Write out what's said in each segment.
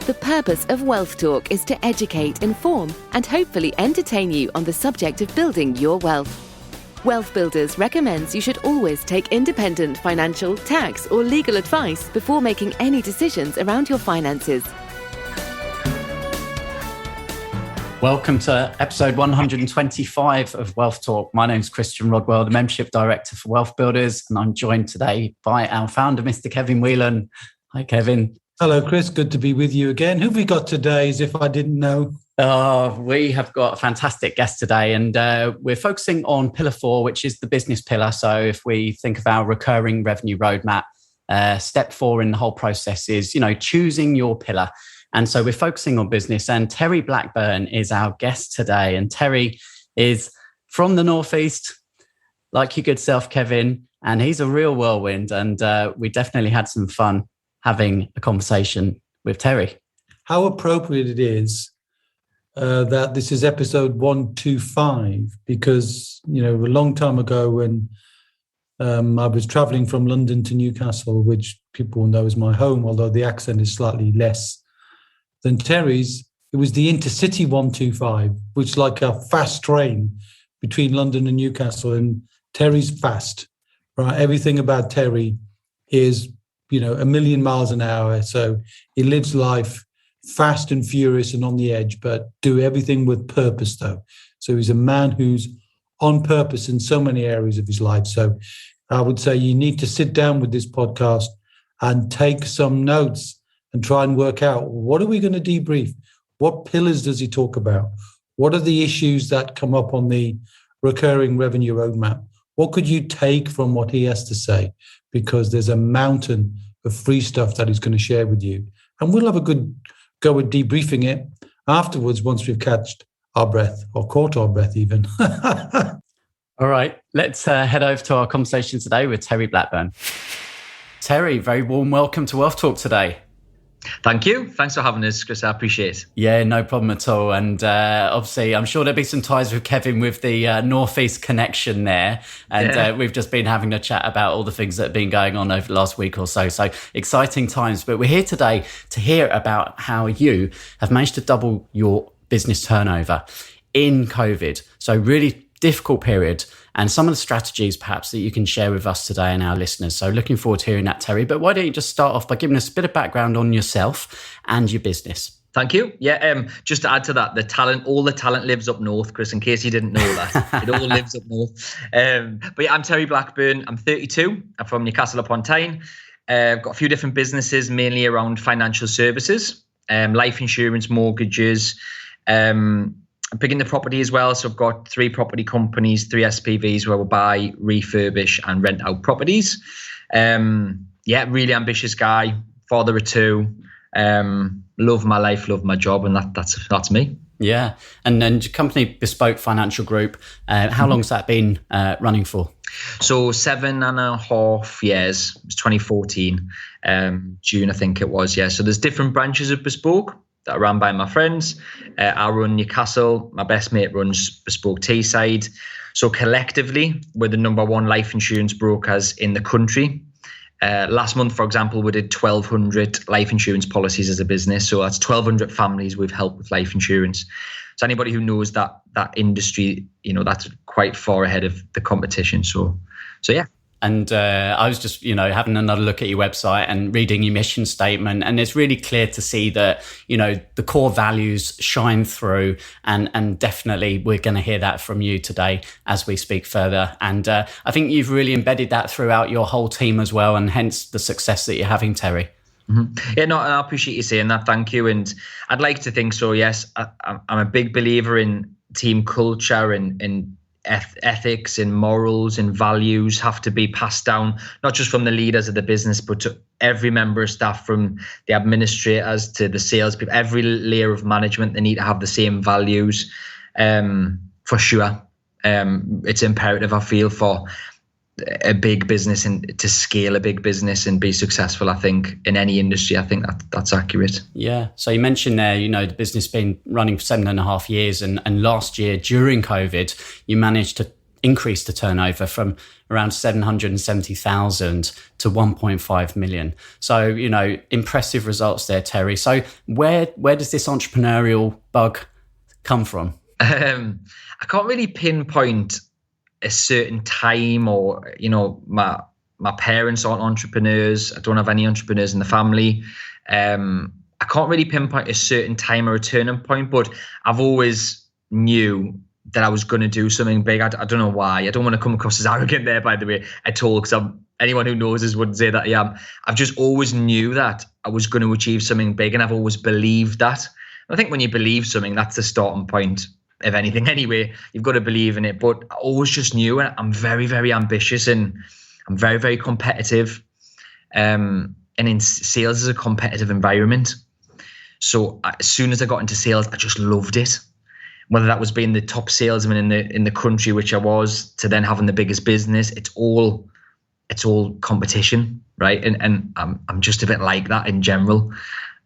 The purpose of Wealth Talk is to educate, inform, and hopefully entertain you on the subject of building your wealth. WealthBuilders recommends you should always take independent financial, tax, or legal advice before making any decisions around your finances. Welcome to episode 125 of Wealth Talk. My name is Christian Rodwell, the Membership Director for WealthBuilders, and I'm joined today by our founder, Mr. Kevin Whelan. Hi, Kevin. Hello, Chris. Good to be with you again. Who have we got today, as if I didn't know? We have got a fantastic guest today, and we're focusing on Pillar 4, which is the business pillar. So if we think of our recurring revenue roadmap, step 4 in the whole process is, choosing your pillar. And so we're focusing on business, and Terry Blackburn is our guest today. And Terry is from the Northeast, like your good self, Kevin, and he's a real whirlwind. And we definitely had some fun having a conversation with Terry. How appropriate it is that this is episode 125, because, a long time ago when I was traveling from London to Newcastle, which people will know is my home, although the accent is slightly less than Terry's, it was the Intercity 125, which is like a fast train between London and Newcastle, and Terry's fast, right? Everything about Terry is, a million miles an hour. So he lives life fast and furious and on the edge, but do everything with purpose, though. So he's a man who's on purpose in so many areas of his life. So I would say you need to sit down with this podcast and take some notes and try and work out, what are we going to debrief? What pillars does he talk about? What are the issues that come up on the recurring revenue roadmap? What could you take from what he has to say? Because there's a mountain of free stuff that he's going to share with you. And we'll have a good go at debriefing it afterwards once we've caught our breath even. All right, let's head over to our conversation today with Terry Blackburn. Terry, very warm welcome to Wealth Talk today. Thank you. Thanks for having us, Chris. I appreciate it. Yeah, no problem at all. And obviously, I'm sure there'll be some ties with Kevin with the Northeast connection there. And we've just been having a chat about all the things that have been going on over the last week or so. So exciting times. But we're here today to hear about how you have managed to double your business turnover in COVID. So really difficult period, and some of the strategies perhaps that you can share with us today and our listeners. So looking forward to hearing that, Terry. But why don't you just start off by giving us a bit of background on yourself and your business? Thank you. Yeah, just to add to that, all the talent lives up north, Chris, in case you didn't know that. It all lives up north. But yeah, I'm Terry Blackburn. I'm 32. I'm from Newcastle upon Tyne. I've got a few different businesses, mainly around financial services, life insurance, mortgages, I'm big into property as well. So I've got 3 property companies, 3 SPVs where we buy, refurbish and rent out properties. Really ambitious guy, father of 2, love my life, love my job. And that's me. Yeah. And then your company, Bespoke Financial Group, how long's that been running for? So 7.5 years. It was 2014, June, I think it was. Yeah. So there's different branches of Bespoke that are run by my friends. I run Newcastle. My best mate runs Bespoke Teesside. So collectively, we're the number 1 life insurance brokers in the country. Last month, for example, we did 1,200 life insurance policies as a business. So that's 1,200 families we've helped with life insurance. So anybody who knows that industry, that's quite far ahead of the competition. So yeah. And I was just, having another look at your website and reading your mission statement. And it's really clear to see that, the core values shine through. And definitely we're going to hear that from you today as we speak further. And I think you've really embedded that throughout your whole team as well. And hence the success that you're having, Terry. Mm-hmm. Yeah, no, I appreciate you saying that. Thank you. And I'd like to think so. Yes, I'm a big believer in team culture and ethics and morals and values have to be passed down, not just from the leaders of the business, but to every member of staff, from the administrators to the salespeople, every layer of management. They need to have the same values, for sure. It's imperative, I feel, for a big business and to scale a big business and be successful. I think in any industry, I think that's accurate. Yeah. So you mentioned there, the business been running for 7.5 years, and last year during COVID, you managed to increased the turnover from around 770,000 to 1.5 million. So, impressive results there, Terry. So where does this entrepreneurial bug come from? I can't really pinpoint a certain time, or, my parents aren't entrepreneurs. I don't have any entrepreneurs in the family. I can't really pinpoint a certain time or a turning point, but I've always knew that I was going to do something big. I don't know why. I don't want to come across as arrogant there, by the way, at all, because anyone who knows us wouldn't say that I am. I've just always knew that I was going to achieve something big, and I've always believed that. I think when you believe something, that's the starting point of anything anyway. You've got to believe in it. But I always just knew it. I'm very, very ambitious, and I'm very, very competitive. And in sales is a competitive environment. So as soon as I got into sales, I just loved it. Whether that was being the top salesman in the country, which I was, to then having the biggest business, it's all competition, right? And I'm just a bit like that in general.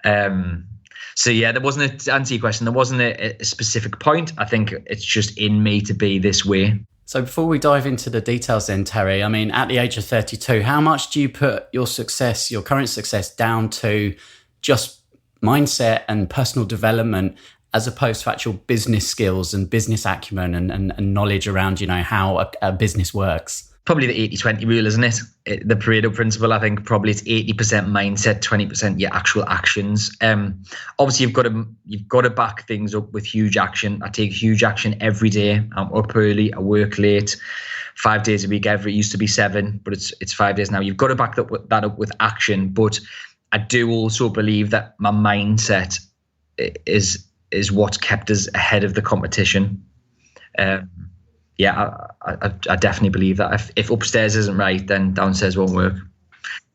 So yeah, there wasn't, to answer your question, there wasn't a specific point. I think it's just in me to be this way. So before we dive into the details then, Terry, I mean, at the age of 32, how much do you put your success, your current success, down to just mindset and personal development, as opposed to actual business skills and business acumen and knowledge around, how a business works? Probably the 80-20 rule, isn't it? The Pareto principle. I think probably it's 80% mindset, 20% your actual actions. Obviously, you've got to back things up with huge action. I take huge action every day. I'm up early. I work late, 5 days a week. It used to be 7, but it's 5 days now. You've got to back that up with action. But I do also believe that my mindset is what's kept us ahead of the competition. Yeah, I definitely believe that. If upstairs isn't right, then downstairs won't work.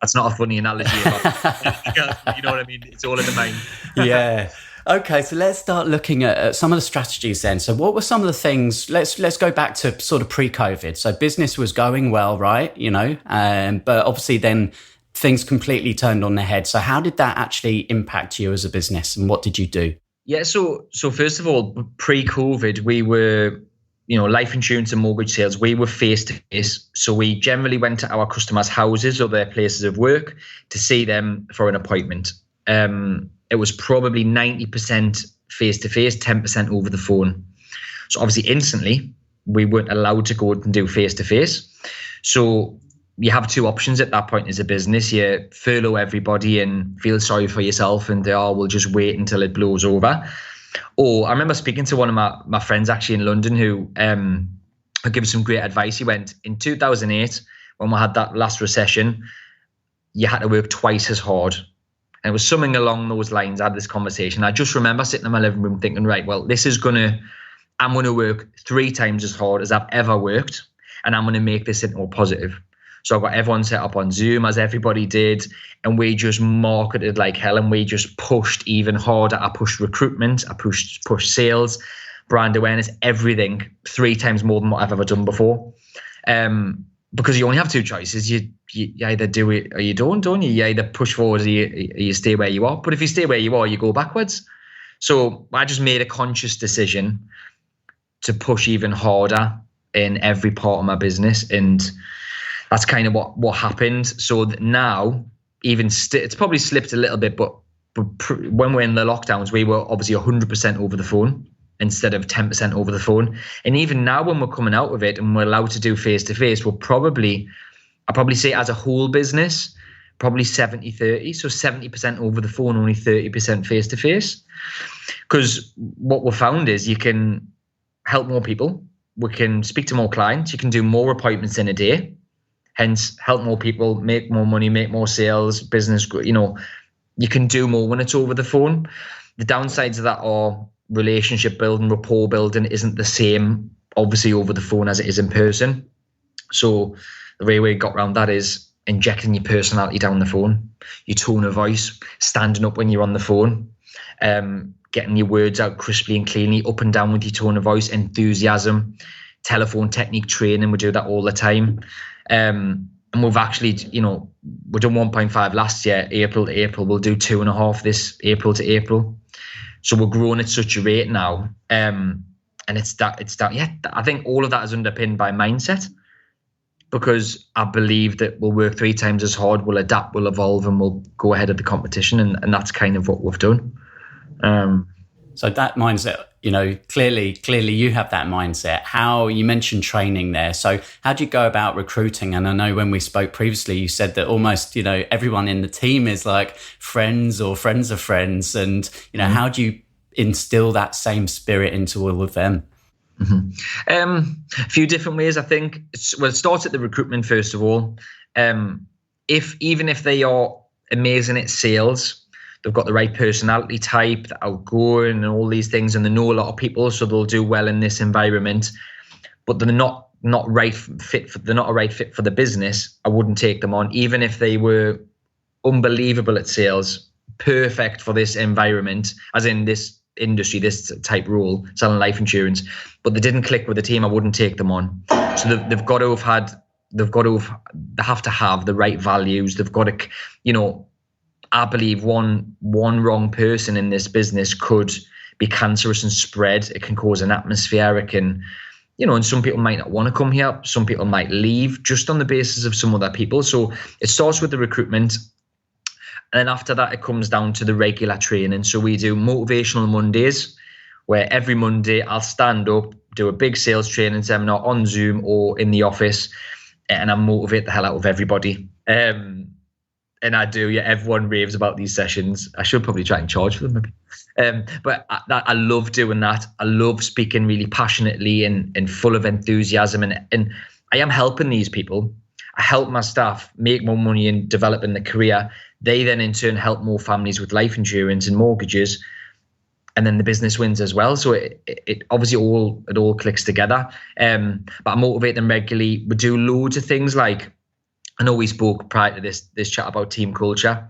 That's not a funny analogy, because, you know what I mean? It's all in the mind. Yeah. Okay, so let's start looking at some of the strategies then. So what were some of the things, let's go back to sort of pre-COVID. So business was going well, right? But obviously then things completely turned on their head. So how did that actually impact you as a business, and what did you do? Yeah, so first of all, pre-COVID, we were, life insurance and mortgage sales, we were face-to-face. So we generally went to our customers' houses or their places of work to see them for an appointment. It was probably 90% face-to-face, 10% over the phone. So obviously instantly, we weren't allowed to go and do face-to-face. So you have two options at that point as a business. You furlough everybody and feel sorry for yourself and we'll just wait until it blows over. Or I remember speaking to one of my friends actually in London who gave some great advice. He went, in 2008, when we had that last recession, you had to work twice as hard. And it was something along those lines. I had this conversation. I just remember sitting in my living room thinking, right, well, I'm going to work 3 times as hard as I've ever worked. And I'm going to make this into a positive. So I got everyone set up on Zoom, as everybody did, and we just marketed like hell, and we just pushed even harder. I pushed recruitment, I pushed sales, brand awareness, everything 3 times more than what I've ever done before. Because you only have 2 choices. You either do it or you don't you? You either push forward or you stay where you are. But if you stay where you are, you go backwards. So I just made a conscious decision to push even harder in every part of my business, and that's kind of what happened. So now, it's probably slipped a little bit, but when we're in the lockdowns, we were obviously 100% over the phone instead of 10% over the phone. And even now, when we're coming out of it and we're allowed to do face-to-face, I'd probably say as a whole business, probably 70-30. So 70% over the phone, only 30% face-to-face. Because what we found is you can help more people. We can speak to more clients. You can do more appointments in a day. Hence, help more people, make more money, make more sales, business. You can do more when it's over the phone. The downsides of that are relationship building, rapport building isn't the same, obviously, over the phone as it is in person. So the way we got around that is injecting your personality down the phone, your tone of voice, standing up when you're on the phone, getting your words out crisply and cleanly, up and down with your tone of voice, enthusiasm, telephone technique training. We do that all the time. And we've actually, we done 1.5 last year, April to April. We'll do 2.5 this April to April. So we're growing at such a rate now to And it's that. Yeah, I think all of that is underpinned by mindset, because I believe that we'll work 3 times as hard, we'll adapt, we'll evolve, and we'll go ahead of the competition. And that's kind of what we've done. So that mindset, clearly you have that mindset. How, you mentioned training there. So how do you go about recruiting? And I know when we spoke previously, you said that almost, everyone in the team is like friends or friends of friends. And, how do you instill that same spirit into all of them? A few different ways, I think. Well, it starts at the recruitment, first of all. Even if they are amazing at sales, they've got the right personality type, they're outgoing and all these things, and they know a lot of people, so they'll do well in this environment, but they're not a right fit for the business, I wouldn't take them on. Even if they were unbelievable at sales, perfect for this environment, as in this industry, this type role, selling life insurance, but they didn't click with the team, I wouldn't take them on. So they have to have the right values. They've got to, I believe one wrong person in this business could be cancerous and spread. It can cause an atmosphere. It can, and some people might not want to come here. Some people might leave just on the basis of some other people. So it starts with the recruitment. And then after that, it comes down to the regular training. So we do motivational Mondays, where every Monday I'll stand up, do a big sales training seminar on Zoom or in the office, and I motivate the hell out of everybody. And I do, yeah, everyone raves about these sessions. I should probably try and charge for them maybe. But I love doing that. I love speaking really passionately and full of enthusiasm. And I am helping these people. I help my staff make more money and develop in their career. They then in turn help more families with life insurance and mortgages. And then the business wins as well. So it obviously all clicks together. But I motivate them regularly. We do loads of things like, I know we spoke prior to this chat about team culture.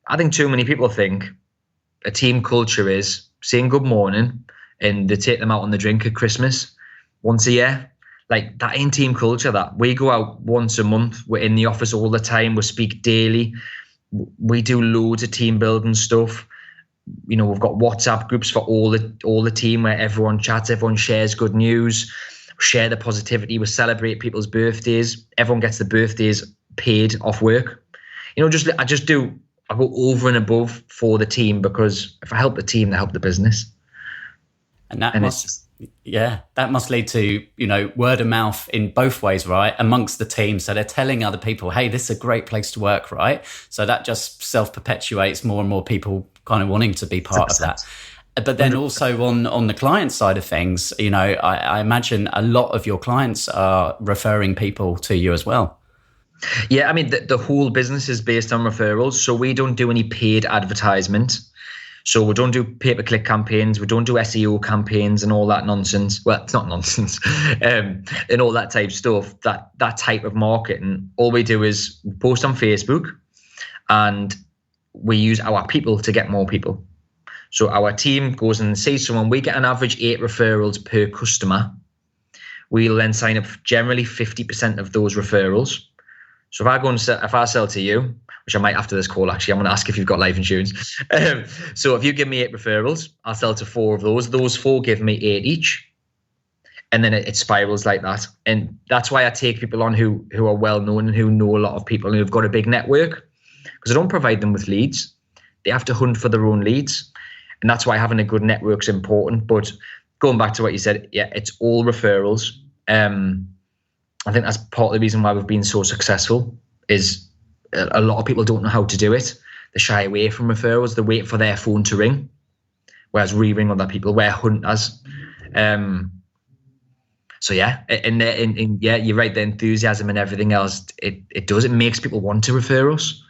I think too many people think a team culture is saying good morning and they take them out on the drink at Christmas once a year. Like, that ain't team culture. That we go out once a month. We're in the office all the time. We speak daily. We do loads of team building stuff. We've got WhatsApp groups for all the team where everyone chats, everyone shares good news, share the positivity. We celebrate people's birthdays. Everyone gets the birthdays paid off work. I go over and above for the team, because if I help the team, I help the business. And that must lead to, word of mouth in both ways, right? Amongst the team. So they're telling other people, hey, this is a great place to work, right? So that just self-perpetuates more and more people kind of wanting to be part of that. But then also on the client side of things, I imagine a lot of your clients are referring people to you as well. Yeah, I mean, the whole business is based on referrals. So we don't do any paid advertisement. So we don't do pay-per-click campaigns. We don't do SEO campaigns and all that nonsense. Well, it's not nonsense. And all that type of stuff, that type of marketing. All we do is post on Facebook, and we use our people to get more people. So our team goes and sees someone. We get an average 8 referrals per customer. We'll then sign up generally 50% of those referrals. So if I sell to you, which I might after this call, actually, I'm going to ask if you've got life insurance. So if you give me 8 referrals, I'll sell to 4 of those. Those 4 give me 8 each. And then it spirals like that. And that's why I take people on who are well known and who know a lot of people and who've got a big network, because I don't provide them with leads. They have to hunt for their own leads. And that's why having a good network is important. But going back to what you said, yeah, it's all referrals. I think that's part of the reason why we've been so successful, is a lot of people don't know how to do it. They shy away from referrals. They wait for their phone to ring, whereas we ring other people. We're hunters. So yeah, and yeah, you're right. The enthusiasm and everything else, it makes people want to refer us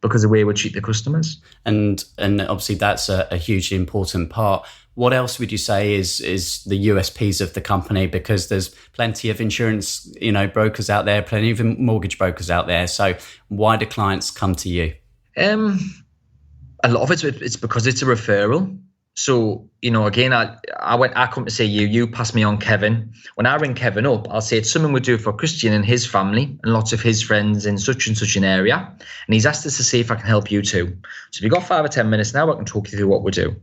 because of the way we treat the customers. And obviously that's a hugely important part. What else would you say is the USPs of the company? Because there's plenty of insurance, brokers out there, plenty of mortgage brokers out there. So why do clients come to you? A lot of it's because it's a referral. So, again, I come to say you pass me on Kevin. When I ring Kevin up, I'll say it's something we do for Christian and his family and lots of his friends in such and such an area. And he's asked us to see if I can help you too. So if you've got 5 or 10 minutes now, I can talk you through what we do.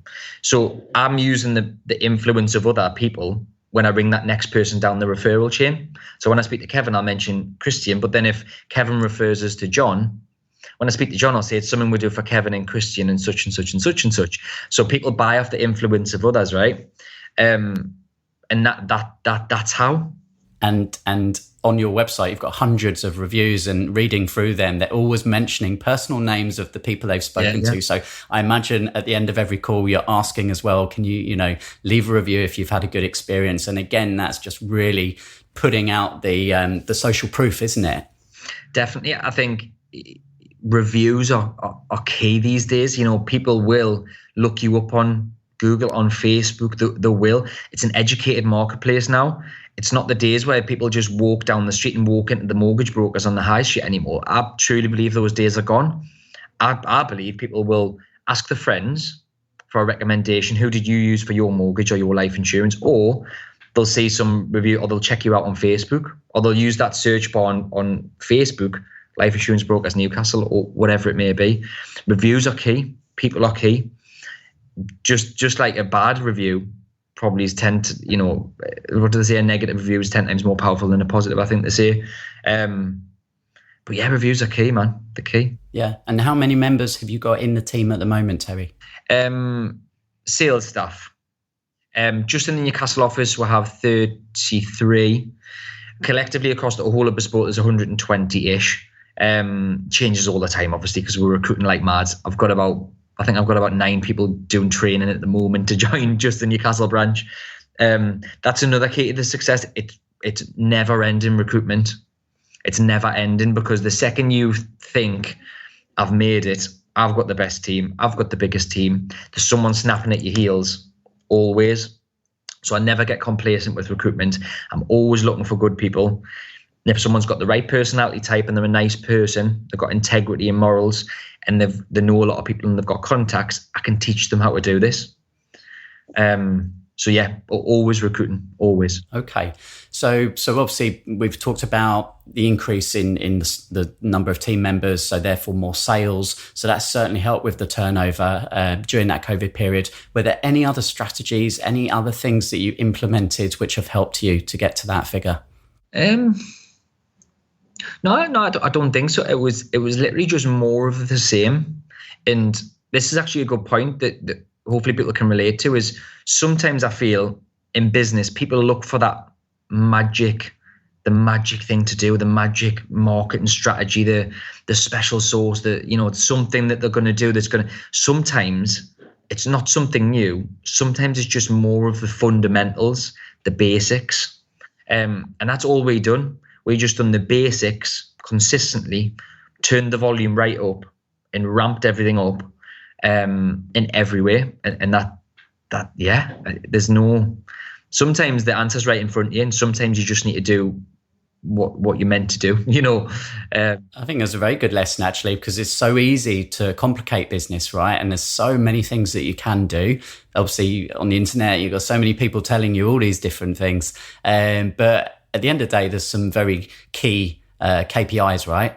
So I'm using the influence of other people when I ring that next person down the referral chain. So when I speak to Kevin, I'll mention Christian. But then if Kevin refers us to John, when I speak to John, I'll say it's something we do for Kevin and Christian and such and such and such and such. So people buy off the influence of others, right? And that's how. And on your website, you've got hundreds of reviews, and reading through them, they're always mentioning personal names of the people they've spoken to. So I imagine at the end of every call, you're asking as well, can you leave a review if you've had a good experience? And again, that's just really putting out the social proof, isn't it? Definitely. I think reviews are key these days. People will look you up on Google, on Facebook. They will. It's an educated marketplace now. It's not the days where people just walk down the street and walk into the mortgage brokers on the high street anymore. I truly believe those days are gone. I believe people will ask their friends for a recommendation. Who did you use for your mortgage or your life insurance? Or they'll see some review, or they'll check you out on Facebook, or they'll use that search bar on Facebook, Life Insurance Brokers Newcastle, or whatever it may be. Reviews are key. People are key. Just like a bad review probably is what do they say? A negative review is 10 times more powerful than a positive, I think they say. But yeah, reviews are key, man. The key. Yeah. And how many members have you got in the team at the moment, Terry? Sales staff. Just in the Newcastle office, we have 33. Collectively across the whole of Bespoke, there's 120-ish. Changes all the time, obviously, because we're recruiting like mad. I've got about 9 people doing training at the moment to join just the Newcastle branch. That's another key to the success. It's never ending recruitment. It's never ending, because the second you think I've made it, I've got the best team, I've got the biggest team, there's someone snapping at your heels always. So I never get complacent with recruitment. I'm always looking for good people. And if someone's got the right personality type and they're a nice person, they've got integrity and morals, and they know a lot of people and they've got contacts, I can teach them how to do this. So yeah, always recruiting, always. Okay. So obviously we've talked about the increase in the number of team members, so therefore more sales. So that's certainly helped with the turnover during that COVID period. Were there any other strategies, any other things that you implemented which have helped you to get to that figure? No, I don't think so. It was literally just more of the same. And this is actually a good point that hopefully people can relate to, is sometimes I feel in business, people look for that magic thing to do, the magic marketing strategy, the special sauce, something that they're going to do that's going to, sometimes it's not something new. Sometimes it's just more of the fundamentals, the basics. And that's all we done. We just done the basics consistently, turned the volume right up and ramped everything up in every way. And that there's no, sometimes the answer's right in front of you, and sometimes you just need to do what you're meant to do, I think that's a very good lesson, actually, because it's so easy to complicate business, right? And there's so many things that you can do. Obviously, on the internet, you've got so many people telling you all these different things. But at the end of the day, there's some very key KPIs, right?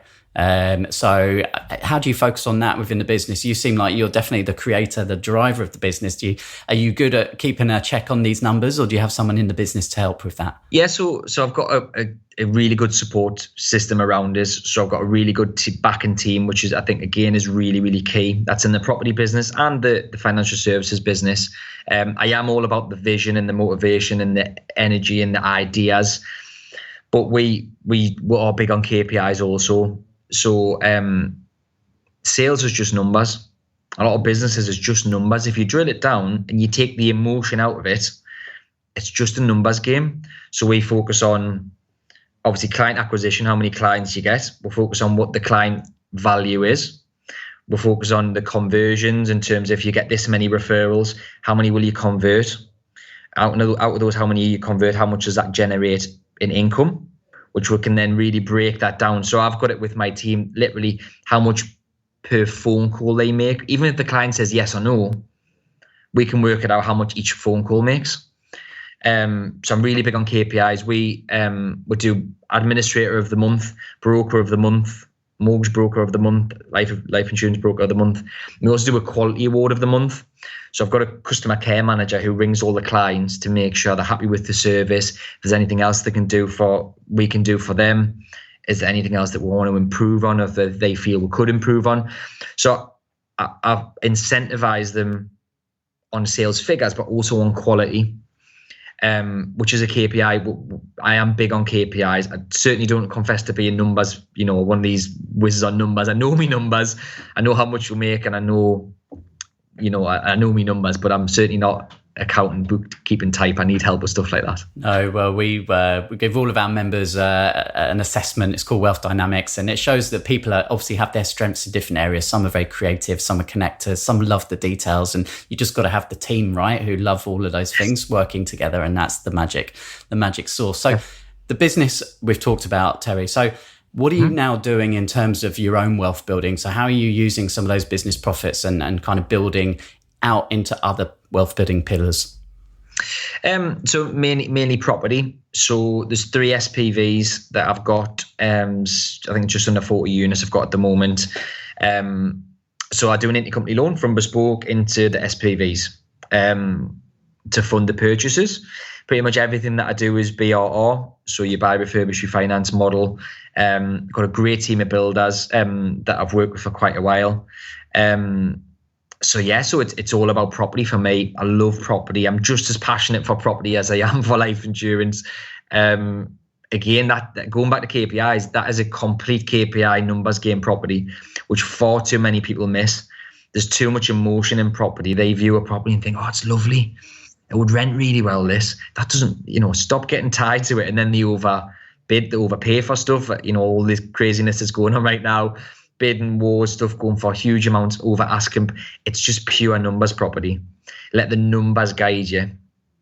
So how do you focus on that within the business? You seem like you're definitely the creator, the driver of the business. Are you good at keeping a check on these numbers, or do you have someone in the business to help with that? Yeah, so I've got a really good support system around us. So I've got a really good backing team, which is, I think, again, is really, really key. That's in the property business and the financial services business. I am all about the vision and the motivation and the energy and the ideas. But we are big on KPIs also. So sales is just numbers. A lot of businesses is just numbers. If you drill it down and you take the emotion out of it, it's just a numbers game. So we focus on, obviously, client acquisition, how many clients you get. We'll focus on what the client value is. We'll focus on the conversions in terms of, if you get this many referrals, how many will you convert? Out of those, how many you convert, how much does that generate in income, which we can then really break that down. So I've got it with my team, literally how much per phone call they make. Even if the client says yes or no, we can work it out how much each phone call makes. So I'm really big on KPIs. We do administrator of the month, broker of the month, mortgage broker of the month, life insurance broker of the month. We also do a quality award of the month. So I've got a customer care manager who rings all the clients to make sure they're happy with the service. If there's anything else we can do for them. Is there anything else that we want to improve on, or that they feel we could improve on? So I've incentivized them on sales figures, but also on quality, which is a KPI. I am big on KPIs. I certainly don't confess to being numbers, one of these whizzes on numbers. I know me numbers. I know how much you make, and I know, I know me numbers, but I'm certainly not accountant, bookkeeping type. I need help with stuff like that. No, well, we give all of our members an assessment. It's called Wealth Dynamics, and it shows that people obviously have their strengths in different areas. Some are very creative, some are connectors, some love the details, and you just got to have the team, right, who love all of those things working together, and that's the magic source. So the business we've talked about, Terry. So what are you now doing in terms of your own wealth building? So how are you using some of those business profits and kind of building out into other wealth building pillars? So mainly property. So there's 3 SPVs that I've got. I think just under 40 units I've got at the moment. So I do an intercompany loan from Bespoke into the SPVs to fund the purchases. Pretty much everything that I do is BRR. So you buy, refurbish, refinance model. Got a great team of builders that I've worked with for quite a while. So it's all about property for me. I love property. I'm just as passionate for property as I am for life insurance. Again, that going back to KPIs, that is a complete KPI numbers game, property, which far too many people miss. There's too much emotion in property. They view a property and think, oh, it's lovely. It would rent really well, this. That doesn't, stop getting tied to it. And then they overbid, they overpay for stuff. All this craziness that's going on right now. Bidding wars, stuff going for huge amounts, over asking. It's just pure numbers property. Let the numbers guide you.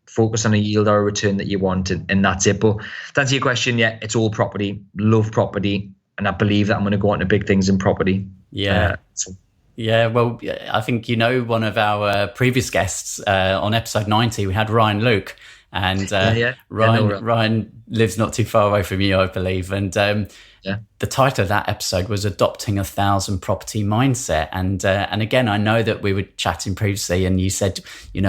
Focus on a yield or a return that you want, and that's it. But to answer your question, it's all property. Love property, and I believe that I'm going to go on to big things in property. Yeah. Yeah, well, I think one of our previous guests on episode 90, we had Ryan Luke, and Ryan lives not too far away from you, I believe. And the title of that episode was Adopting a 1,000 Property Mindset. And again, I know that we were chatting previously, and you said,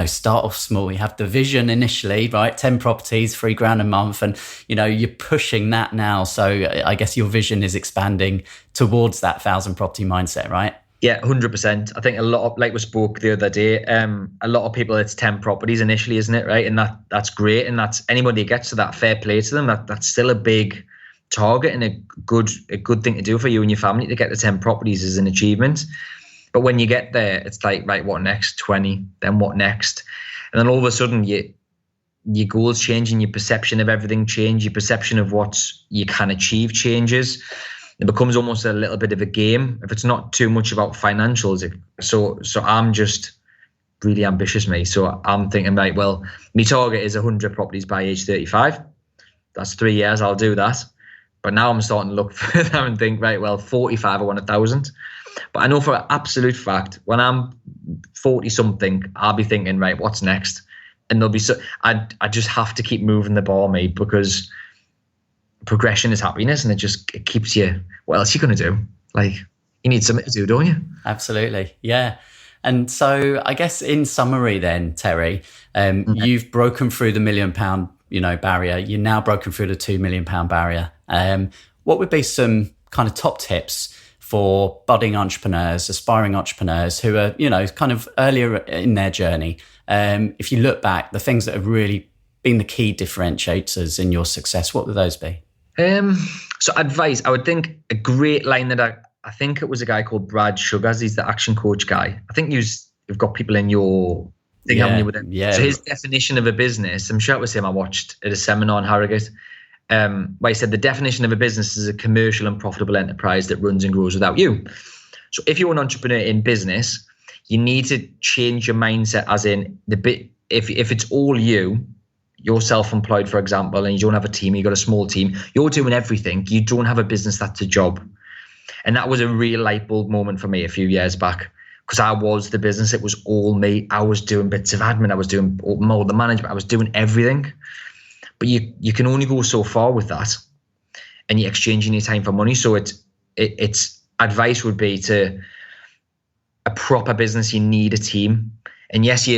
start off small. You have the vision initially, right? 10 properties, $3,000 a month, and you're pushing that now. So I guess your vision is expanding towards that 1,000 property mindset, right? Yeah, 100%. I think a lot of, like we spoke the other day, a lot of people, it's 10 properties initially, isn't it? Right. And that's great. And that's anybody who gets to that, fair play to them. That's still a big target and a good thing to do for you and your family. To get to 10 properties is an achievement. But when you get there, it's like, right, what next? 20, then what next? And then all of a sudden your goals change, and your perception of everything change. Your perception of what you can achieve changes. It becomes almost a little bit of a game if it's not too much about financials. So I'm just really ambitious, mate. So I'm thinking, right, well, my target is 100 properties by age 35. That's 3 years. I'll do that. But now I'm starting to look further and think, right, well, 45, I want 1,000. But I know for an absolute fact, when I'm 40 something, I'll be thinking, right, what's next? And there'll be I just have to keep moving the ball, mate, because progression is happiness, and it keeps you. What else are you going to do? Like, you need something to do, don't you? Absolutely, yeah. And so, I guess in summary, then, Terry, you've broken through the £1 million, barrier. You're now broken through the £2 million barrier. What would be some kind of top tips for budding entrepreneurs, aspiring entrepreneurs who are, kind of earlier in their journey? If you look back, the things that have really been the key differentiators in your success, what would those be? So advice, I would think a great line that I think it was a guy called Brad Sugars. He's the action coach guy. I think you've got people in your thing, haven't you, with him? Yeah. So his definition of a business, I'm sure it was him I watched at a seminar in Harrogate, where he said the definition of a business is a commercial and profitable enterprise that runs and grows without you. So if you're an entrepreneur in business, you need to change your mindset, as in if it's all you're self-employed, for example, and you don't have a team, you've got a small team, you're doing everything, you don't have a business, that's a job. And that was a real light bulb moment for me a few years back, because I was the business. It was all me. I was doing bits of admin. I was doing all the management. I was doing everything. But you can only go so far with that, and you're exchanging your time for money. So it's advice would be to a proper business. You need a team. And yes,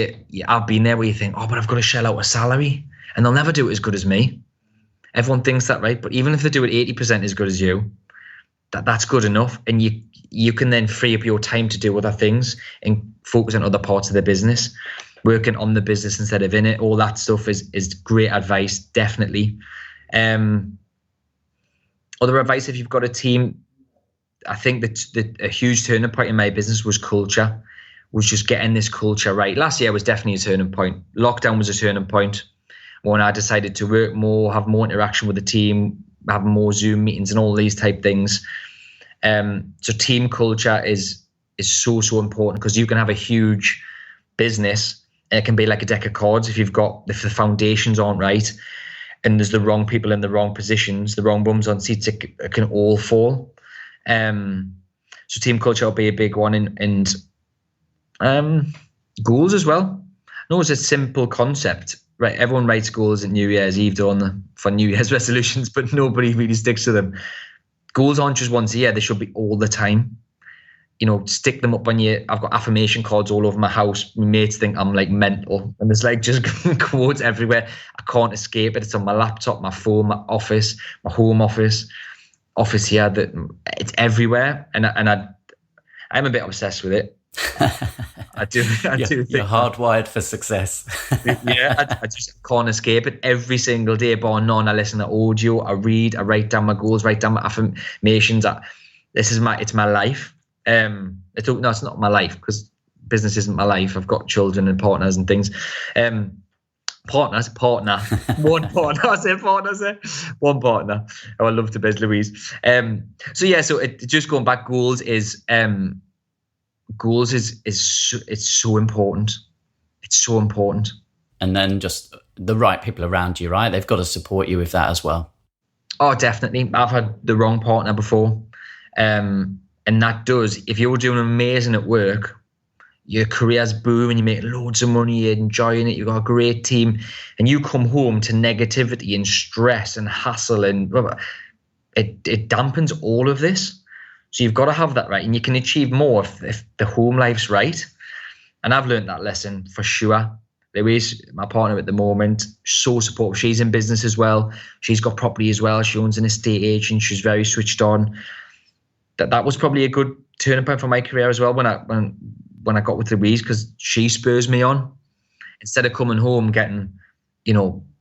I've been there where you think, oh, but I've got to shell out a salary, and they'll never do it as good as me. Everyone thinks that, right? But even if they do it 80% as good as you, that's good enough. And you can then free up your time to do other things and focus on other parts of the business, working on the business instead of in it. All that stuff is great advice, definitely. Other advice, if you've got a team, I think that a huge turning point in my business was culture, was just getting this culture right. Last year was definitely a turning point. Lockdown was a turning point when I decided to work more, have more interaction with the team, have more Zoom meetings and all these type things. So team culture is so important, because you can have a huge business and it can be like a deck of cards if the foundations aren't right and there's the wrong people in the wrong positions, the wrong bums on seats, it can all fall. So team culture will be a big one, and goals as well. I know it's a simple concept, right? Everyone writes goals at New Year's Eve, for New Year's resolutions, but nobody really sticks to them. Goals aren't just once a year; they should be all the time. Stick them up on I've got affirmation cards all over my house. My mates think I'm like mental, and there's like just quotes everywhere. I can't escape it. It's on my laptop, my phone, my office, my home office here. That it's everywhere, and I'm a bit obsessed with it. I do think you're hardwired for success. Yeah, I just can't escape it. Every single day, bar none, I listen to audio, I read, I write down my goals, write down my affirmations. It's my life. It's not my life, because business isn't my life. I've got children and partners and things. Partner. One partner. I say partner. One partner. Oh, I love to biz Louise. So just going back, goals is it's so important. It's so important. And then just the right people around you, right? They've got to support you with that as well. Oh, definitely. I've had the wrong partner before. And that does, if you're doing amazing at work, your career's booming, you make loads of money, you're enjoying it, you've got a great team, and you come home to negativity and stress and hassle, and it dampens all of this. So you've got to have that right, and you can achieve more if the home life's right. And I've learned that lesson for sure. Louise, my partner at the moment, so supportive. She's in business as well. She's got property as well. She owns an estate agent. She's very switched on. That was probably a good turning point for my career as well when I got with Louise, because she spurs me on. Instead of coming home getting,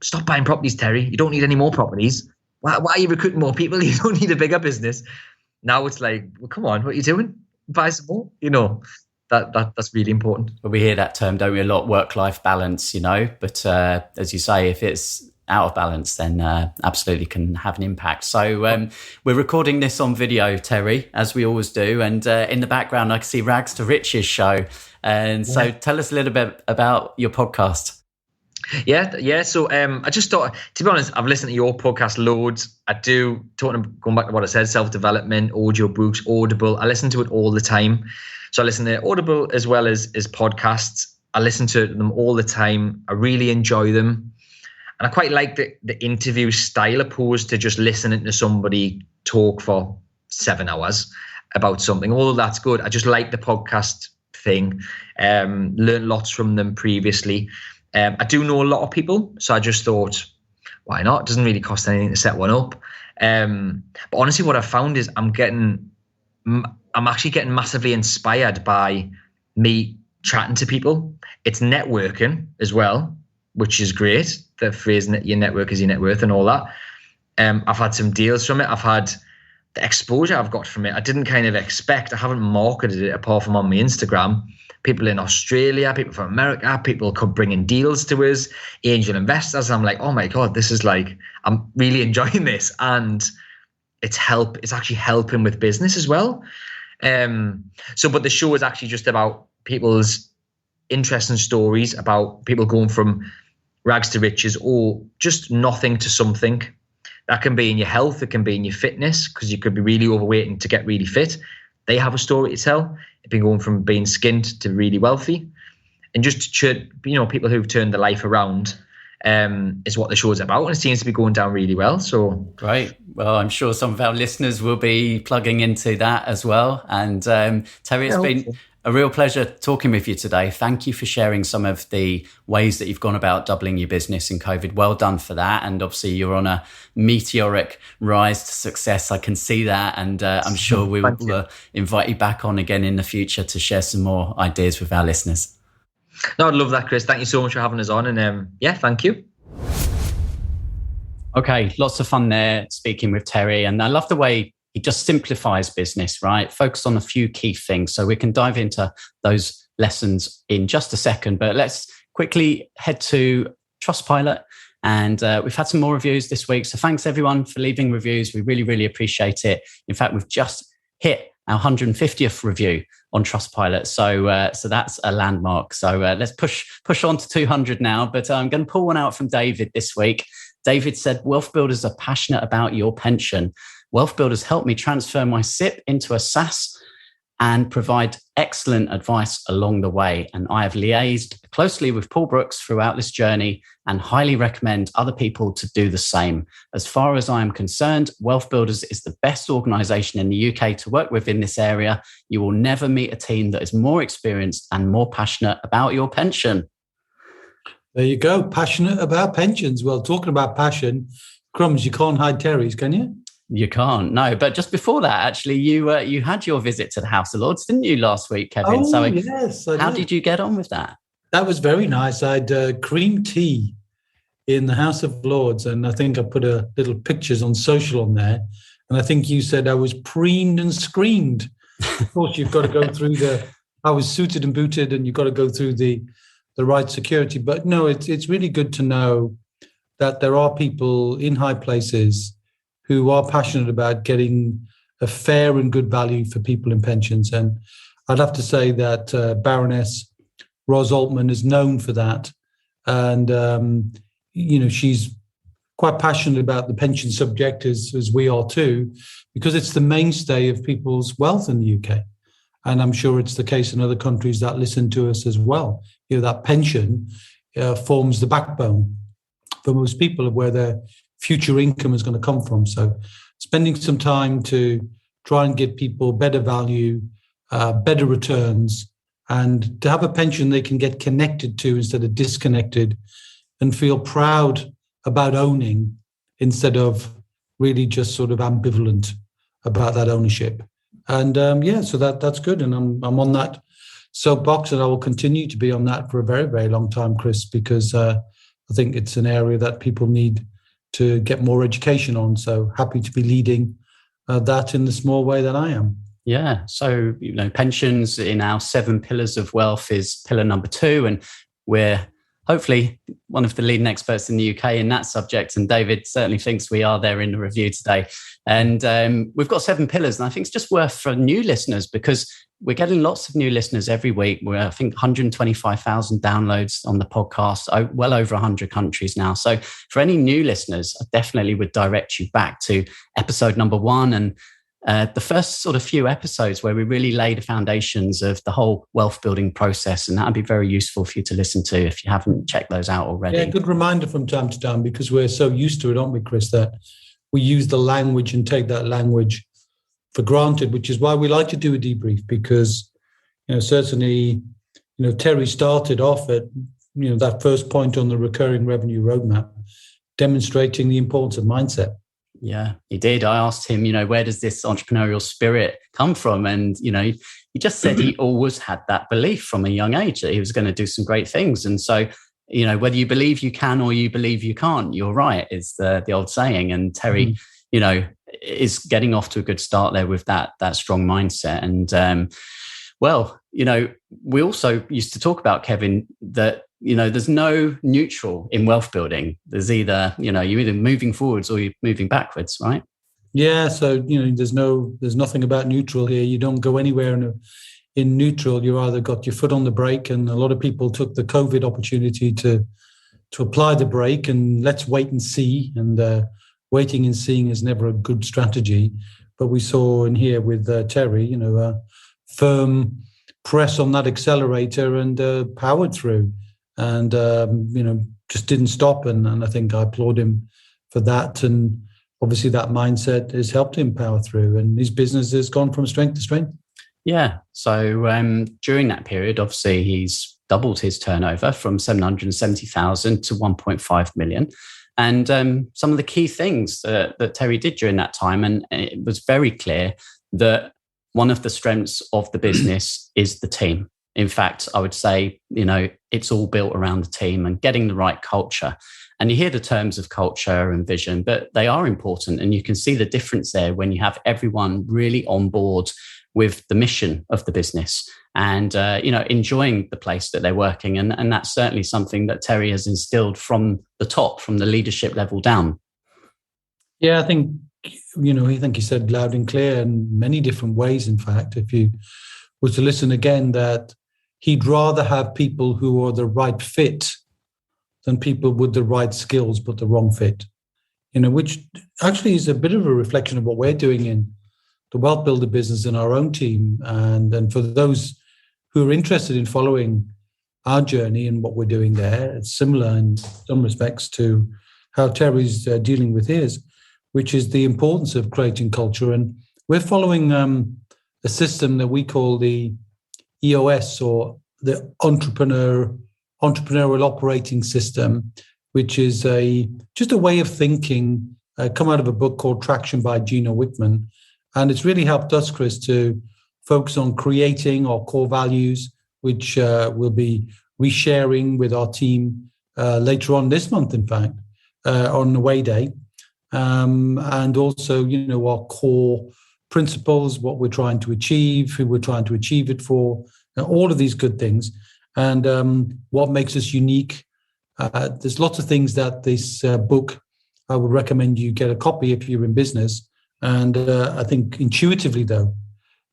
stop buying properties, Terry. You don't need any more properties. Why are you recruiting more people? You don't need a bigger business. Now it's like, well, come on, what are you doing? Buy some more. That's really important. But we hear that term, don't we, a lot, work-life balance, But as you say, if it's out of balance, then absolutely can have an impact. So we're recording this on video, Terry, as we always do. And in the background, I can see Rags to Riches show. And so tell us a little bit about your podcast. Yeah. So I just thought, to be honest, I've listened to your podcast loads. I do, going back to what I said, self-development, audio books, Audible. I listen to it all the time. So I listen to Audible as well as podcasts. I listen to them all the time. I really enjoy them. And I quite like the interview style, opposed to just listening to somebody talk for 7 hours about something. Although that's good, I just like the podcast thing. Learned lots from them previously. I do know a lot of people, so I just thought, why not? It doesn't really cost anything to set one up. But honestly, what I found is I'm actually getting massively inspired by me chatting to people. It's networking as well, which is great. The phrase your network is your net worth and all that. I've had some deals from it. I've had the exposure I've got from it. I didn't kind of expect. I haven't marketed it apart from on my Instagram. People in Australia, people from America, people come bringing deals to us, angel investors. I'm like, oh my God, this is like, I'm really enjoying this. And it's actually helping with business as well. But the show is actually just about people's interesting stories about people going from rags to riches, or just nothing to something. That can be in your health, it can be in your fitness, because you could be really overweight and to get really fit. they have a story to tell. It's been going from being skint to really wealthy, and just to, people who've turned their life around is what the show's about, and it seems to be going down really well. So great. Well, I'm sure some of our listeners will be plugging into that as well. And Terry, it's been a real pleasure talking with you today. Thank you for sharing some of the ways that you've gone about doubling your business in COVID. Well done for that. And obviously you're on a meteoric rise to success. I can see that. And I'm sure we will invite you back on again in the future to share some more ideas with our listeners. No, I'd love that, Chris. Thank you so much for having us on. And thank you. Okay, lots of fun there speaking with Terry. And I love the way he just simplifies business, right? Focus on a few key things. So we can dive into those lessons in just a second. But let's quickly head to Trustpilot. And we've had some more reviews this week. So thanks everyone for leaving reviews. We really, really appreciate it. In fact, we've just hit our 150th review on Trustpilot. So that's a landmark. So let's push on to 200 now. But I'm going to pull one out from David this week. David said, WealthBuilders are passionate about your pension. WealthBuilders helped me transfer my SIP into a SSAS and provide excellent advice along the way. And I have liaised closely with Paul Brooks throughout this journey and highly recommend other people to do the same. As far as I am concerned, WealthBuilders is the best organisation in the UK to work with in this area. You will never meet a team that is more experienced and more passionate about your pension. There you go. Passionate about pensions. Well, talking about passion, crumbs, you can't hide Terry's, can you? You can't, no. But just before that, actually, you had your visit to the House of Lords, didn't you, last week, Kevin? Oh, so yes. How did you get on with that? That was very nice. I had cream tea in the House of Lords, and I think I put a little pictures on social on there. And I think you said I was preened and screened. Of course, you've got to go through I was suited and booted, and you've got to go through the right security. But no, it's really good to know that there are people in high places who are passionate about getting a fair and good value for people in pensions. And I'd have to say that Baroness Ros Altman is known for that. And, she's quite passionate about the pension subject, as we are too, because it's the mainstay of people's wealth in the UK. And I'm sure it's the case in other countries that listen to us as well. That pension forms the backbone for most people of where their future income is going to come from. So spending some time to try and give people better value, better returns, and to have a pension they can get connected to instead of disconnected, and feel proud about owning instead of really just sort of ambivalent about that ownership. And so that's good. And I'm on that soapbox, and I will continue to be on that for a very, very long time, Chris, because I think it's an area that people need to get more education on. So happy to be leading that in the small way that I am. Yeah. So, pensions in our 7 pillars of wealth is pillar number 2. And we're hopefully one of the leading experts in the UK in that subject. And David certainly thinks we are there in the review today. And we've got 7 pillars. And I think it's just worth for new listeners, because we're getting lots of new listeners every week. We're, I think, 125,000 downloads on the podcast, well over 100 countries now. So for any new listeners, I definitely would direct you back to episode number 1 and the first sort of few episodes where we really lay the foundations of the whole wealth building process. And that would be very useful for you to listen to if you haven't checked those out already. Yeah, good reminder from time to time, because we're so used to it, aren't we, Chris, that we use the language and take that language for granted, which is why we like to do a debrief, because, certainly, Terry started off at, that first point on the recurring revenue roadmap, demonstrating the importance of mindset. Yeah, he did. I asked him, where does this entrepreneurial spirit come from? And, he just said he always had that belief from a young age that he was going to do some great things. And so, whether you believe you can or you believe you can't, you're right, is the old saying. And Terry, is getting off to a good start there with that strong mindset. And, we also used to talk about, Kevin, that, there's no neutral in wealth building. There's either, you're either moving forwards or you're moving backwards, right? Yeah. So, there's nothing about neutral here. You don't go anywhere in neutral. You either got your foot on the brake, and a lot of people took the COVID opportunity to apply the brake and let's wait and see. And waiting and seeing is never a good strategy. but we saw in here with Terry, a firm press on that accelerator and powered through, and just didn't stop. And I think I applaud him for that. And obviously that mindset has helped him power through, and his business has gone from strength to strength. Yeah. So during that period, obviously he's doubled his turnover from 770,000 to 1.5 million. And some of the key things that Terry did during that time, and it was very clear that one of the strengths of the business is the team. In fact, I would say, it's all built around the team and getting the right culture. And you hear the terms of culture and vision, but they are important. And you can see the difference there when you have everyone really on board with the mission of the business and, enjoying the place that they're working. And that's certainly something that Terry has instilled from the top, from the leadership level down. Yeah, I think, he said loud and clear in many different ways. In fact, if you were to listen again, that he'd rather have people who are the right fit than people with the right skills but the wrong fit, which actually is a bit of a reflection of what we're doing in the Wealth Builder business in our own team. And for those who are interested in following our journey and what we're doing there, it's similar in some respects to how Terry's dealing with his, which is the importance of creating culture. And we're following a system that we call the EOS, or the Entrepreneurial Operating System, which is just a way of thinking, come out of a book called Traction by Gino Wickman. And it's really helped us, Chris, to focus on creating our core values, which we'll be resharing with our team later on this month, in fact, on Away Day. And also, our core principles, what we're trying to achieve, who we're trying to achieve it for, all of these good things. And what makes us unique. There's lots of things that this book, I would recommend you get a copy if you're in business. And I think intuitively, though,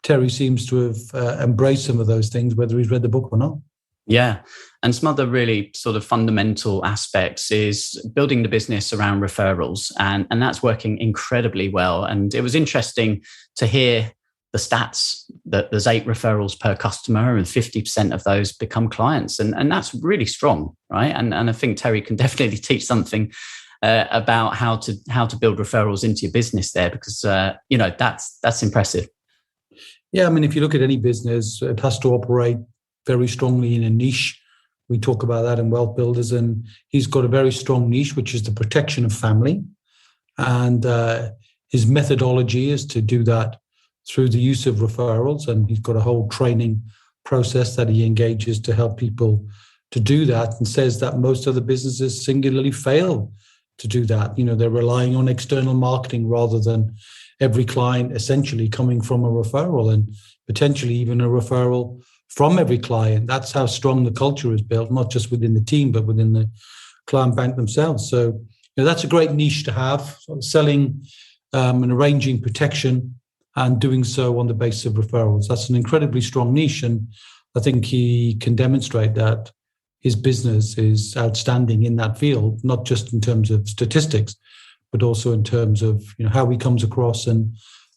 Terry seems to have embraced some of those things, whether he's read the book or not. Yeah. And some other really sort of fundamental aspects is building the business around referrals. And that's working incredibly well. And it was interesting to hear the stats that there's 8 referrals per customer and 50% of those become clients. And that's really strong, right? And I think Terry can definitely teach something about how to build referrals into your business there, because, that's impressive. Yeah, I mean, if you look at any business, it has to operate very strongly in a niche. We talk about that in Wealth Builders, and he's got a very strong niche, which is the protection of family. And his methodology is to do that through the use of referrals. And he's got a whole training process that he engages to help people to do that, and says that most other businesses singularly fail to do that. They're relying on external marketing rather than every client essentially coming from a referral, and potentially even a referral from every client. That's how strong the culture is built, not just within the team, but within the client bank themselves. So that's a great niche to have, selling and arranging protection and doing so on the basis of referrals. That's an incredibly strong niche. And I think he can demonstrate that his business is outstanding in that field, not just in terms of statistics, but also in terms of how he comes across, and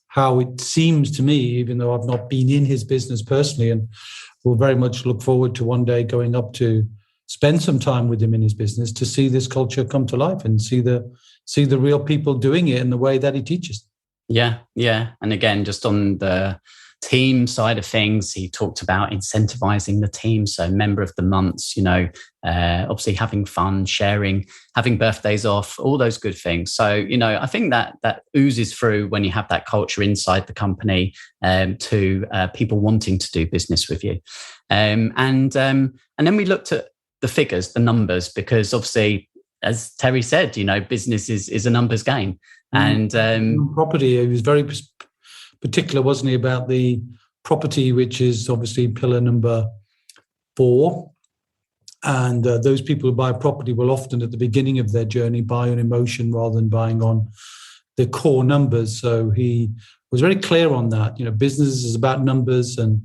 how it seems to me, even though I've not been in his business personally, and will very much look forward to one day going up to spend some time with him in his business to see this culture come to life and see the real people doing it in the way that he teaches. Yeah. And again, just on the team side of things, he talked about incentivizing the team. So member of the months, obviously having fun, sharing, having birthdays off, all those good things. So, I think that oozes through when you have that culture inside the company to people wanting to do business with you. And then we looked at the figures, the numbers, because obviously, as Terry said, business is a numbers game. And property, he was very particular, wasn't he, about the property, which is obviously pillar number 4. And those people who buy property will often, at the beginning of their journey, buy on emotion rather than buying on the core numbers. So he was very clear on that. Business is about numbers, and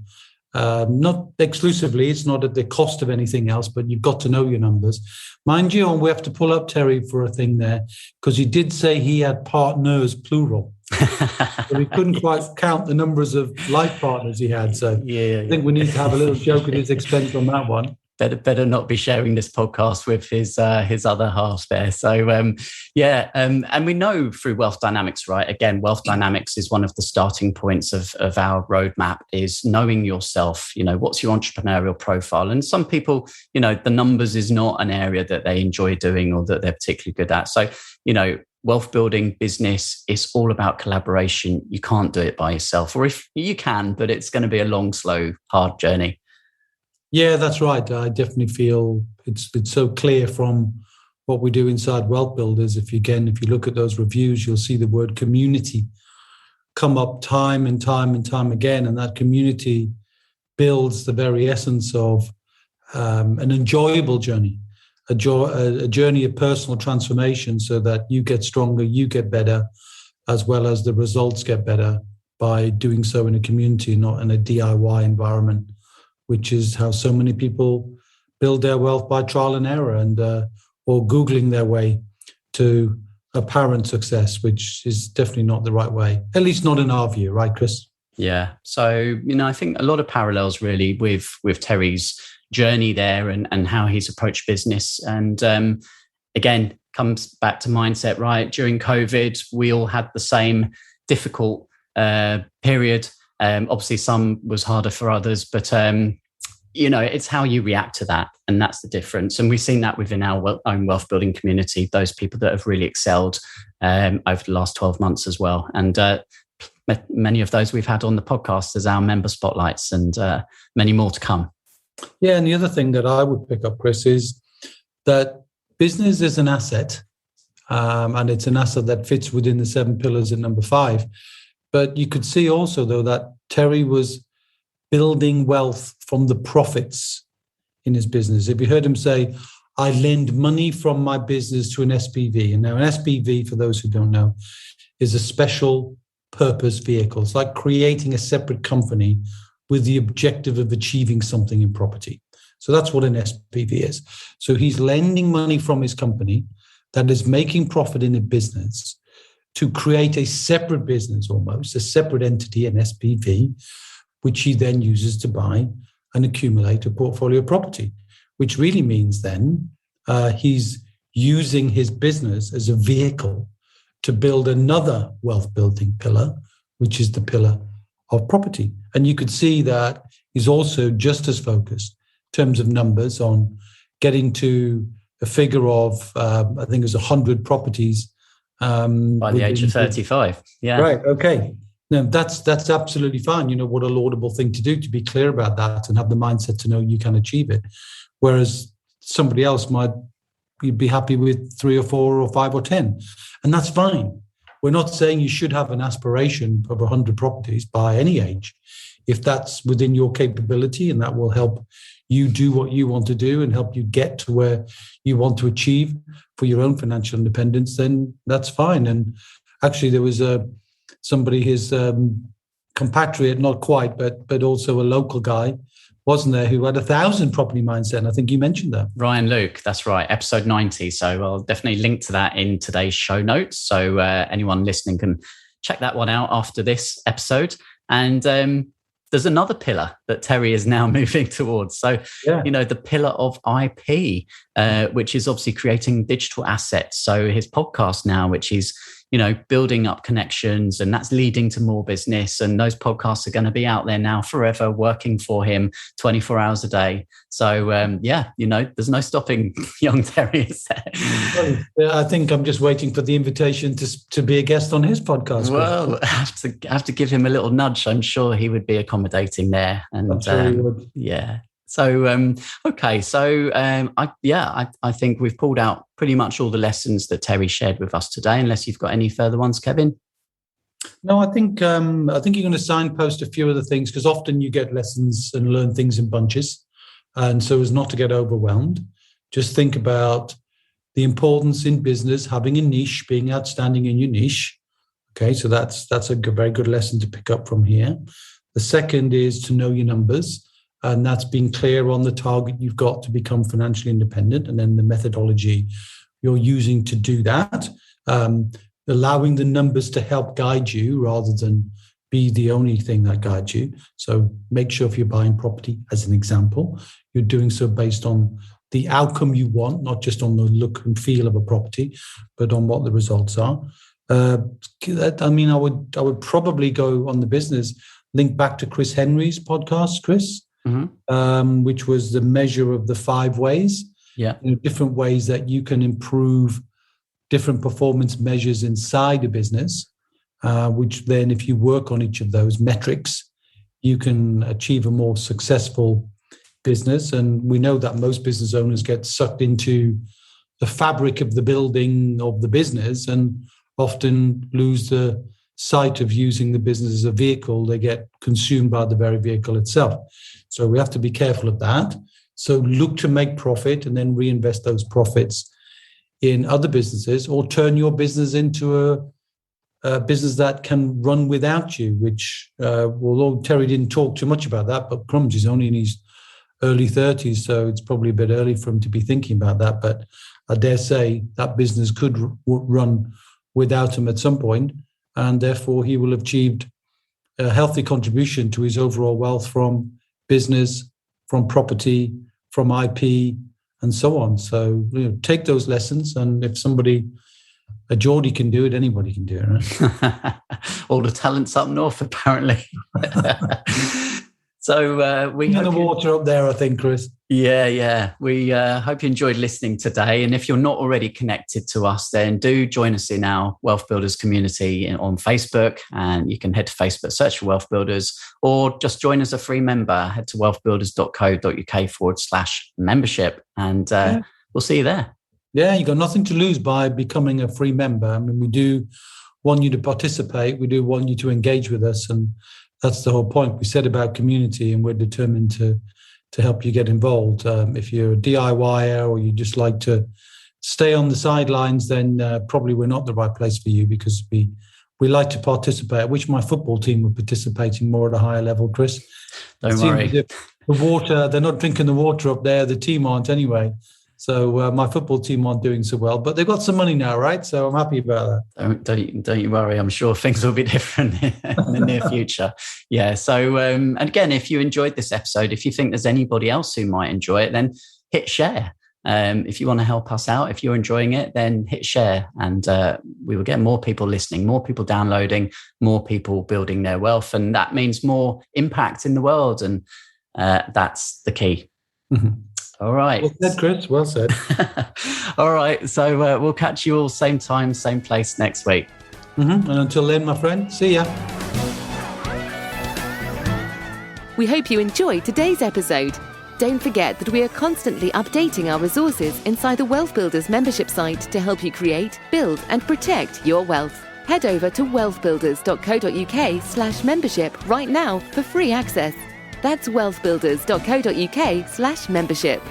not exclusively. It's not at the cost of anything else, but you've got to know your numbers. Mind you, and we have to pull up Terry for a thing there, because he did say he had partners, plural. But he couldn't quite count the numbers of life partners he had. So I think we need to have a little joke at his expense on that one. Better not be sharing this podcast with his other half there. So and we know through Wealth Dynamics, right? Again, Wealth Dynamics is one of the starting points of our roadmap, is knowing yourself. What's your entrepreneurial profile? And some people, the numbers is not an area that they enjoy doing or that they're particularly good at. So, wealth building business is all about collaboration. You can't do it by yourself, or if you can, but it's going to be a long, slow, hard journey. Yeah, that's right. I definitely feel it's so clear from what we do inside WealthBuilders. If you look at those reviews, you'll see the word community come up time and time and time again. And that community builds the very essence of an enjoyable journey, a journey of personal transformation, so that you get stronger, you get better, as well as the results get better by doing so in a community, not in a DIY environment, which is how so many people build their wealth by trial and error and or Googling their way to apparent success, which is definitely not the right way, at least not in our view, right, Chris? Yeah. So, I think a lot of parallels really with Terry's journey there and how he's approached business. And again, comes back to mindset, right? During COVID, we all had the same difficult period. Obviously, some was harder for others, but it's how you react to that, and that's the difference. And we've seen that within our own wealth building community. Those people that have really excelled over the last 12 months as well, and many of those we've had on the podcast as our member spotlights, and many more to come. Yeah, and the other thing that I would pick up, Chris, is that business is an asset, and it's an asset that fits within the 7 pillars at number 5. But you could see also, though, that Terry was building wealth from the profits in his business. If you heard him say, I lend money from my business to an SPV. And now an SPV, for those who don't know, is a special purpose vehicle. It's like creating a separate company with the objective of achieving something in property. So that's what an SPV is. So he's lending money from his company that is making profit in a business to create a separate business, almost a separate entity, an SPV, which he then uses to buy and accumulate a portfolio of property, which really means then he's using his business as a vehicle to build another wealth building pillar, which is the pillar of property. And you could see that he's also just as focused in terms of numbers on getting to a figure of, I think it was 100 properties. By the age of 35. Yeah. Right. Okay. No, that's absolutely fine. What a laudable thing to do, to be clear about that and have the mindset to know you can achieve it. Whereas somebody else might be happy with 3 or 4 or 5 or 10. And that's fine. We're not saying you should have an aspiration of 100 properties by any age. If that's within your capability and that will help you do what you want to do and help you get to where you want to achieve for your own financial independence, then that's fine. And actually, there was somebody, his compatriot, not quite, but also a local guy, wasn't there, who had 1,000 property mindset. And I think you mentioned that. Ryan Luke, that's right, episode 90. So I'll definitely link to that in today's show notes. So anyone listening can check that one out after this episode. And there's another pillar that Terry is now moving towards. So, the pillar of IP, which is obviously creating digital assets. So his podcast now, which is, building up connections, and that's leading to more business. And those podcasts are going to be out there now forever, working for him 24 hours a day. So, there's no stopping young Terry. I think I'm just waiting for the invitation to be a guest on his podcast. Well, I have to give him a little nudge. I'm sure he would be accommodating there. And I'm sure he would. Yeah. So, okay. So, I think we've pulled out pretty much all the lessons that Terry shared with us today, unless you've got any further ones, Kevin. No, I think you're going to signpost a few of the things, because often you get lessons and learn things in bunches. And so as not to get overwhelmed, just think about the importance in business, having a niche, being outstanding in your niche. Okay. So that's a very good lesson to pick up from here. The second is to know your numbers. And that's being clear on the target you've got to become financially independent, and then the methodology you're using to do that. allowing the numbers to help guide you rather than be the only thing that guides you. So make sure if you're buying property, as an example, you're doing so based on the outcome you want, not just on the look and feel of a property, but on what the results are. I would probably go on the business, link back to Chris Henry's podcast, Chris, which was the measure of the 5 ways. Yeah. Different ways that you can improve different performance measures inside a business, which then if you work on each of those metrics, you can achieve a more successful business. And we know that most business owners get sucked into the fabric of the building of the business and often lose the sight of using the business as a vehicle. They get consumed by the very vehicle itself. So we have to be careful of that. So look to make profit and then reinvest those profits in other businesses, or turn your business into a business that can run without you, which, although Terry didn't talk too much about that, but Crumbs is only in his early 30s, so it's probably a bit early for him to be thinking about that. But I dare say that business could run without him at some point, and therefore he will have achieved a healthy contribution to his overall wealth from business, from property, from IP, and so on. So take those lessons, and if a Geordie can do it, anybody can do it, right? All the talents up north, apparently. So we in the water up there, I think, Chris. Yeah. We hope you enjoyed listening today. And if you're not already connected to us, then do join us in our Wealth Builders community on Facebook. And you can head to Facebook, search for Wealth Builders, or just join as a free member. Head to wealthbuilders.co.uk/membership, and we'll see you there. Yeah, you've got nothing to lose by becoming a free member. I mean, we do want you to participate. We do want you to engage with us. And that's the whole point. We said about community, and we're determined to help you get involved. If you're a DIYer or you just like to stay on the sidelines, then probably we're not the right place for you, because we like to participate. I wish my football team were participating more at a higher level, Chris. Don't worry. The water, they're not drinking the water up there. The team aren't anyway. So my football team aren't doing so well, but they've got some money now, right? So I'm happy about that. Don't you worry. I'm sure things will be different in the near future. Yeah. So, and again, if you enjoyed this episode, if you think there's anybody else who might enjoy it, then hit share. If you want to help us out, if you're enjoying it, then hit share, and we will get more people listening, more people downloading, more people building their wealth. And that means more impact in the world. And that's the key. Mm-hmm. All right. Well said, Chris. Well said. All right. So we'll catch you all same time, same place next week. Mm-hmm. And until then, my friend, see ya. We hope you enjoyed today's episode. Don't forget that we are constantly updating our resources inside the Wealth Builders membership site to help you create, build, and protect your wealth. Head over to wealthbuilders.co.uk/membership right now for free access. That's wealthbuilders.co.uk/membership.